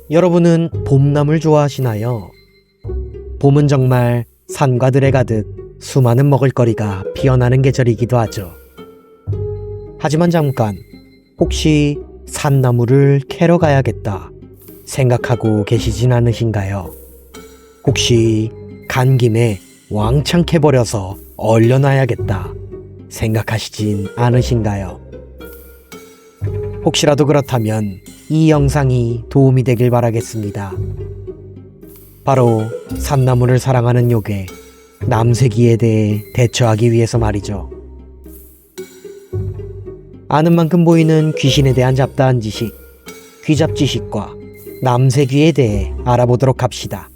여러분은 봄나물 좋아하시나요? 봄은 정말 산과 들에 가득 수많은 먹을거리가 피어나는 계절이기도 하죠. 하지만 잠깐, 혹시 산나물을 캐러 가야겠다 생각하고 계시진 않으신가요? 혹시 간 김에 왕창 캐버려서 얼려놔야겠다 생각하시진 않으신가요? 혹시라도 그렇다면 이 영상이 도움이 되길 바라겠습니다. 바로 산나물을 사랑하는 요괴 남새귀에 대해 대처하기 위해서 말이죠. 아는 만큼 보이는 귀신에 대한 잡다한 지식, 귀잡지식과 남새귀에 대해 알아보도록 합시다.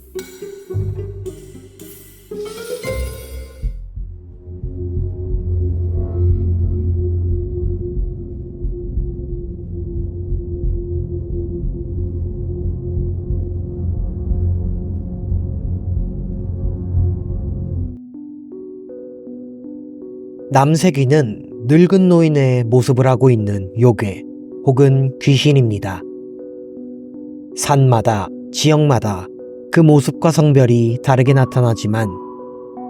남새귀는 늙은 노인의 모습을 하고 있는 요괴 혹은 귀신입니다. 산마다, 지역마다 그 모습과 성별이 다르게 나타나지만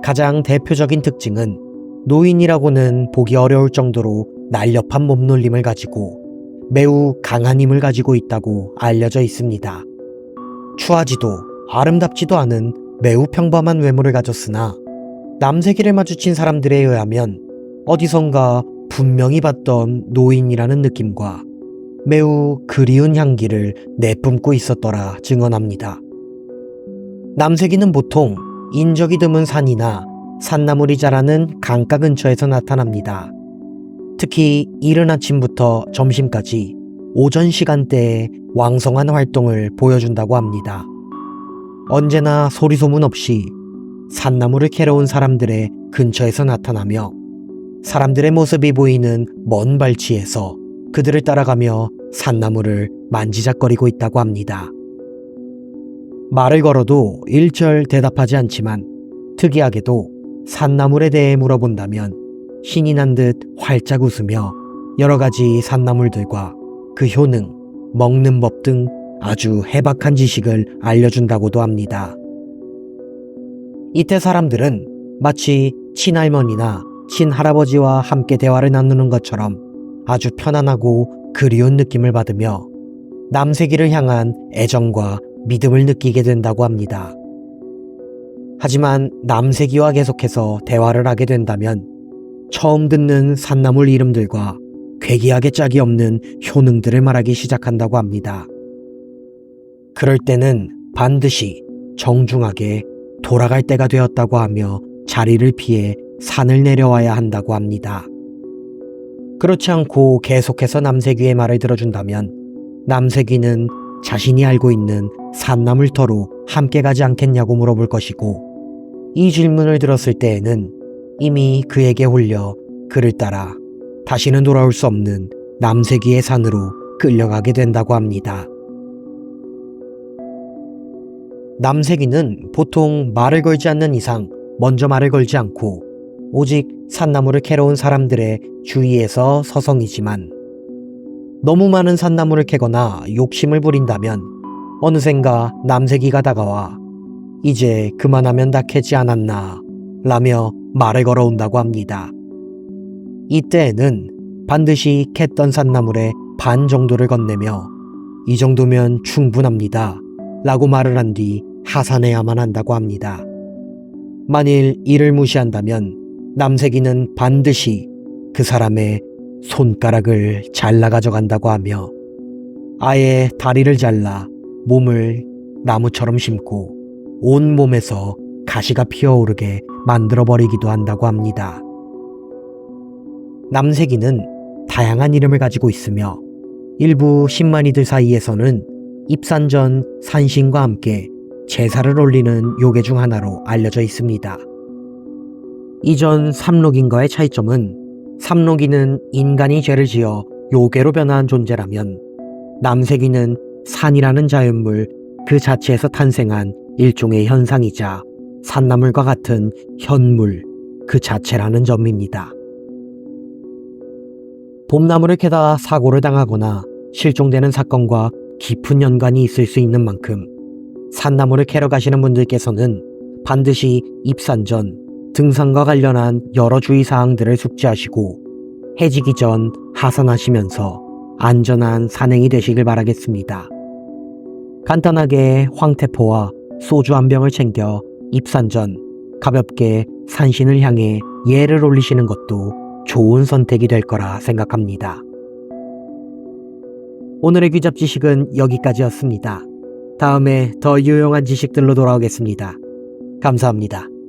가장 대표적인 특징은 노인이라고는 보기 어려울 정도로 날렵한 몸놀림을 가지고 매우 강한 힘을 가지고 있다고 알려져 있습니다. 추하지도 아름답지도 않은 매우 평범한 외모를 가졌으나 남새귀를 마주친 사람들에 의하면 어디선가 분명히 봤던 노인이라는 느낌과 매우 그리운 향기를 내뿜고 있었더라 증언합니다. 남새귀는 보통 인적이 드문 산이나 산나물이 자라는 강가 근처에서 나타납니다. 특히 이른 아침부터 점심까지 오전 시간대에 왕성한 활동을 보여준다고 합니다. 언제나 소리소문 없이 산나물을 캐러 온 사람들의 근처에서 나타나며 사람들의 모습이 보이는 먼 발치에서 그들을 따라가며 산나물을 만지작거리고 있다고 합니다. 말을 걸어도 일절 대답하지 않지만 특이하게도 산나물에 대해 물어본다면 신이 난 듯 활짝 웃으며 여러 가지 산나물들과 그 효능, 먹는 법 등 아주 해박한 지식을 알려준다고도 합니다. 이때 사람들은 마치 친할머니나 친할아버지와 함께 대화를 나누는 것처럼 아주 편안하고 그리운 느낌을 받으며 남새귀를 향한 애정과 믿음을 느끼게 된다고 합니다. 하지만 남새귀와 계속해서 대화를 하게 된다면 처음 듣는 산나물 이름들과 괴기하게 짝이 없는 효능들을 말하기 시작한다고 합니다. 그럴 때는 반드시 정중하게 돌아갈 때가 되었다고 하며 자리를 피해 산을 내려와야 한다고 합니다. 그렇지 않고 계속해서 남새귀의 말을 들어준다면 남새귀는 자신이 알고 있는 산나물 터로 함께 가지 않겠냐고 물어볼 것이고, 이 질문을 들었을 때에는 이미 그에게 홀려 그를 따라 다시는 돌아올 수 없는 남새귀의 산으로 끌려가게 된다고 합니다. 남새귀는 보통 말을 걸지 않는 이상 먼저 말을 걸지 않고 오직 산나물을 캐러 온 사람들의 주위에서 서성이지만 너무 많은 산나물을 캐거나 욕심을 부린다면 어느샌가 남새귀가 다가와 이제 그만하면 다 캐지 않았나 라며 말을 걸어온다고 합니다. 이때에는 반드시 캤던 산나물의 반 정도를 건네며 이 정도면 충분합니다 라고 말을 한 뒤 하산해야만 한다고 합니다. 만일 이를 무시한다면 남새귀는 반드시 그 사람의 손가락을 잘라 가져간다고 하며 아예 다리를 잘라 몸을 나무처럼 심고 온 몸에서 가시가 피어오르게 만들어버리기도 한다고 합니다. 남새귀는 다양한 이름을 가지고 있으며 일부 신만이들 사이에서는 입산 전 산신과 함께 제사를 올리는 요괴 중 하나로 알려져 있습니다. 이전 삼록인과의 차이점은 삼록이는 인간이 죄를 지어 요괴로 변화한 존재라면 남새귀는 산이라는 자연물 그 자체에서 탄생한 일종의 현상이자 산나물과 같은 현물 그 자체라는 점입니다. 봄나무를 캐다 사고를 당하거나 실종되는 사건과 깊은 연관이 있을 수 있는 만큼 산나무를 캐러 가시는 분들께서는 반드시 입산 전 등산과 관련한 여러 주의사항들을 숙지하시고 해지기 전 하산하시면서 안전한 산행이 되시길 바라겠습니다. 간단하게 황태포와 소주 한 병을 챙겨 입산 전 가볍게 산신을 향해 예를 올리시는 것도 좋은 선택이 될 거라 생각합니다. 오늘의 귀잡 지식은 여기까지였습니다. 다음에 더 유용한 지식들로 돌아오겠습니다. 감사합니다.